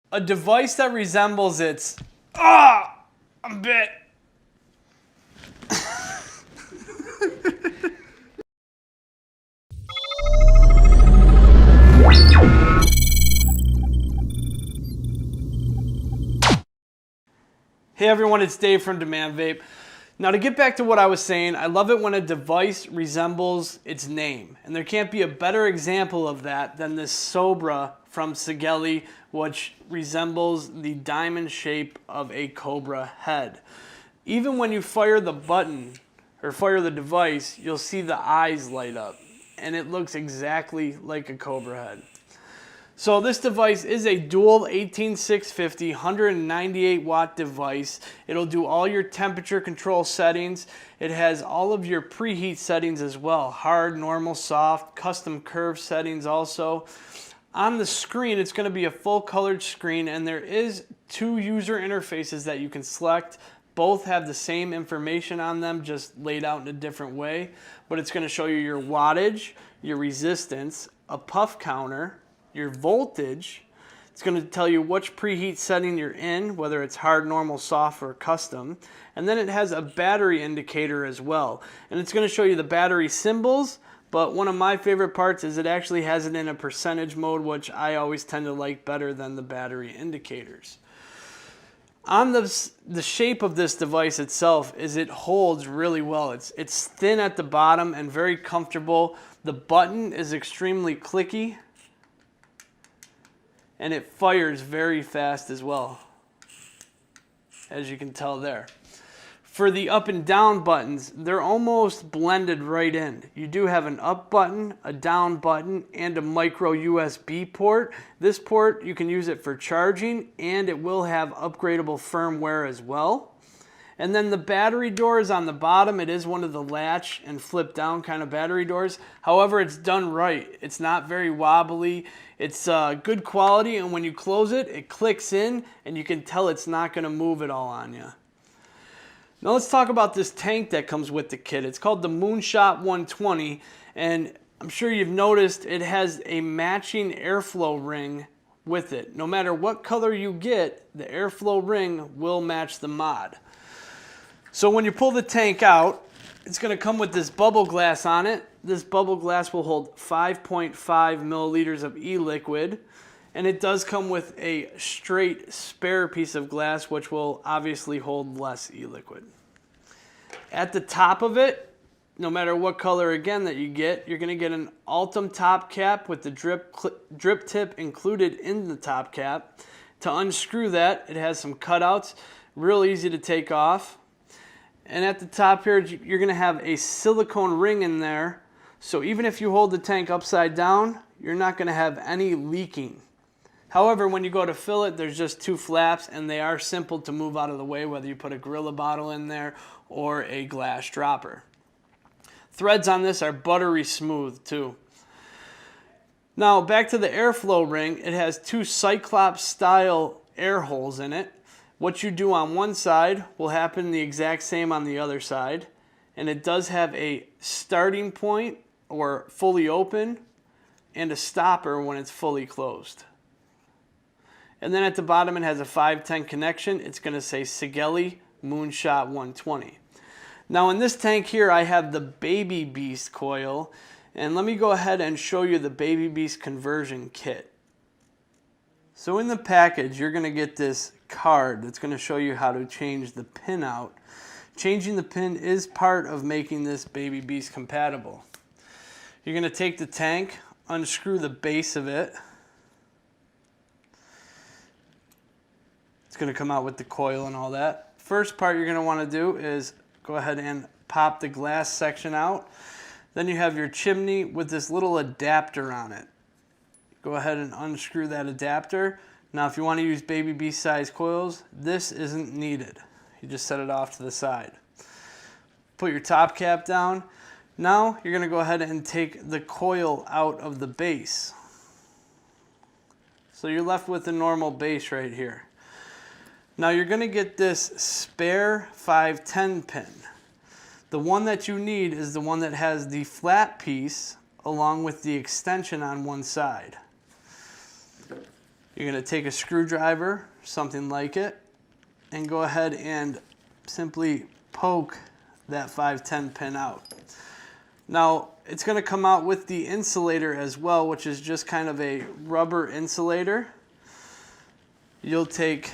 A device that resembles its I'm bit. Hey everyone, it's Dave from Demand Vape. Now to get back to what I was saying, I love it when a device resembles its name. And there can't be a better example of that than this Sobra from Sigelei, which resembles the diamond shape of a cobra head. Even when you fire the button or fire the device, you'll see the eyes light up. And it looks exactly like a cobra head. So this device is a dual 18650 198 watt device. It'll do all your temperature control settings. It has all of your preheat settings as well. Hard, normal, soft, custom curve settings also. On the screen, it's going to be a full colored screen, and there is two user interfaces that you can select. Both have the same information on them, just laid out in a different way. But it's going to show you your wattage, your resistance, a puff counter, your voltage. It's going to tell you which preheat setting you're in, whether it's hard, normal, soft, or custom. And then it has a battery indicator as well. And it's going to show you the battery symbols, but one of my favorite parts is it actually has it in a percentage mode, which I always tend to like better than the battery indicators. On the shape of this device itself is it holds really well. It's thin at the bottom and very comfortable. The button is extremely clicky, and it fires very fast as well, as you can tell there. For the up and down buttons, they're almost blended right in. You do have an up button, a down button, and a micro USB port. This port, you can use it for charging, and it will have upgradable firmware as well. And then the battery doors on the bottom, it is one of the latch and flip down kind of battery doors. However, it's done right. It's not very wobbly. It's good quality, and when you close it, it clicks in, and you can tell it's not going to move at all on you. Now let's talk about this tank that comes with the kit. It's called the Moonshot 120, and I'm sure you've noticed it has a matching airflow ring with it. No matter what color you get, the airflow ring will match the mod. So when you pull the tank out, it's going to come with this bubble glass on it. This bubble glass will hold 5.5 milliliters of e-liquid, and it does come with a straight spare piece of glass, which will obviously hold less e-liquid. At the top of it, no matter what color again that you get, you're going to get an Ultim top cap with the drip tip included in the top cap. To unscrew that, it has some cutouts, real easy to take off. And at the top here, you're going to have a silicone ring in there. So even if you hold the tank upside down, you're not going to have any leaking. However, when you go to fill it, there's just two flaps, and they are simple to move out of the way, whether you put a Gorilla bottle in there or a glass dropper. Threads on this are buttery smooth too. Now back to the airflow ring, it has two Cyclops style air holes in it. What you do on one side will happen the exact same on the other side. And it does have a starting point or fully open and a stopper when it's fully closed. And then at the bottom it has a 510 connection. It's going to say Sigelei Moonshot 120. Now in this tank here I have the Baby Beast coil. And let me go ahead and show you the Baby Beast conversion kit. So in the package, you're going to get this card that's going to show you how to change the pin out. Changing the pin is part of making this Baby Beast compatible. You're going to take the tank, unscrew the base of it. It's going to come out with the coil and all that. First part you're going to want to do is go ahead and pop the glass section out. Then you have your chimney with this little adapter on it. Go ahead and unscrew that adapter. Now if you want to use Baby Beast size coils, this isn't needed. You just set it off to the side. Put your top cap down. Now you're going to go ahead and take the coil out of the base. So you're left with the normal base right here. Now you're going to get this spare 510 pin. The one that you need is the one that has the flat piece along with the extension on one side. You're going to take a screwdriver, something like it, and go ahead and simply poke that 510 pin out. Now, it's going to come out with the insulator as well, which is just kind of a rubber insulator. You'll take,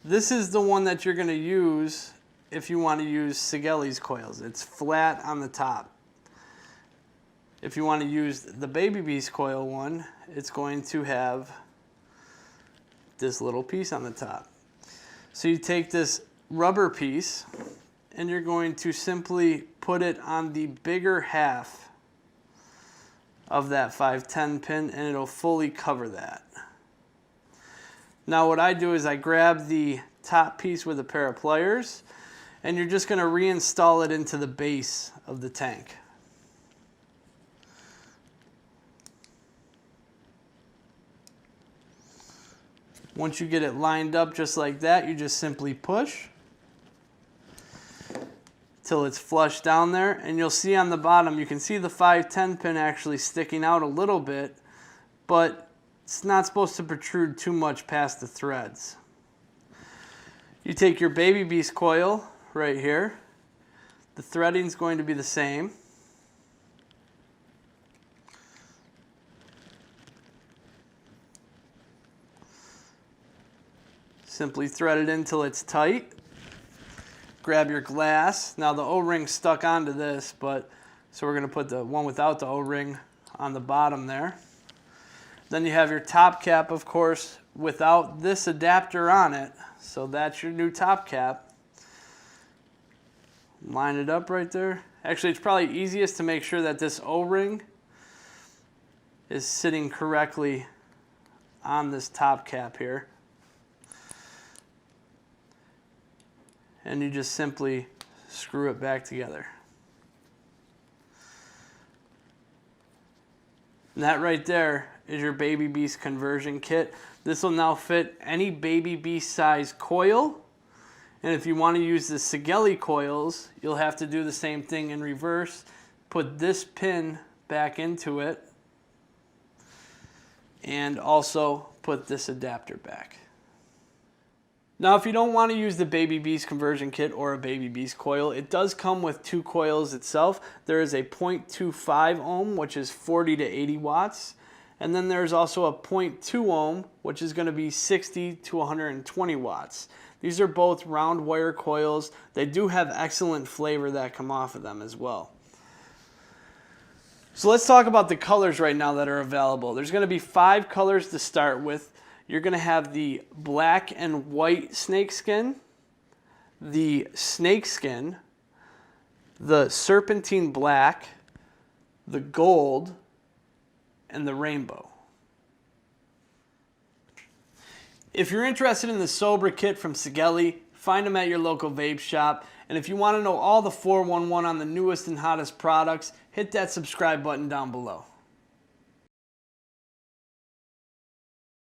this is the one that you're going to use if you want to use Sigelei's coils. It's flat on the top. If you want to use the Baby Beast coil one, it's going to have this little piece on the top. So you take this rubber piece and you're going to simply put it on the bigger half of that 510 pin and it'll fully cover that. Now what I do is I grab the top piece with a pair of pliers and you're just going to reinstall it into the base of the tank. Once you get it lined up just like that, you just simply push till it's flush down there, and you'll see on the bottom, you can see the 510 pin actually sticking out a little bit, but it's not supposed to protrude too much past the threads. You take your Baby Beast coil right here. The threading is going to be the same. Simply thread it in till it's tight. Grab your glass. Now the O-ring's stuck onto this, but so we're going to put the one without the O-ring on the bottom there. Then you have your top cap, of course, without this adapter on it. So that's your new top cap. Line it up right there. Actually, it's probably easiest to make sure that this O-ring is sitting correctly on this top cap here. And you just simply screw it back together. And that right there is your Baby Beast conversion kit. This will now fit any Baby Beast size coil. And if you want to use the Sigelei coils, you'll have to do the same thing in reverse. Put this pin back into it. And also put this adapter back. Now, if you don't want to use the Baby Beast conversion kit or a Baby Beast coil, it does come with two coils itself. There is a 0.25 ohm, which is 40 to 80 watts. And then there's also a 0.2 ohm, which is going to be 60 to 120 watts. These are both round wire coils. They do have excellent flavor that come off of them as well. So let's talk about the colors right now that are available. There's going to be 5 colors to start with. You're going to have the black and white snakeskin, the snakeskin, the serpentine black, the gold, and the rainbow. If you're interested in the Sobra Kit from Sigelei, find them at your local vape shop. And if you want to know all the 411 on the newest and hottest products, hit that subscribe button down below.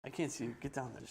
I can't see you. Get down there.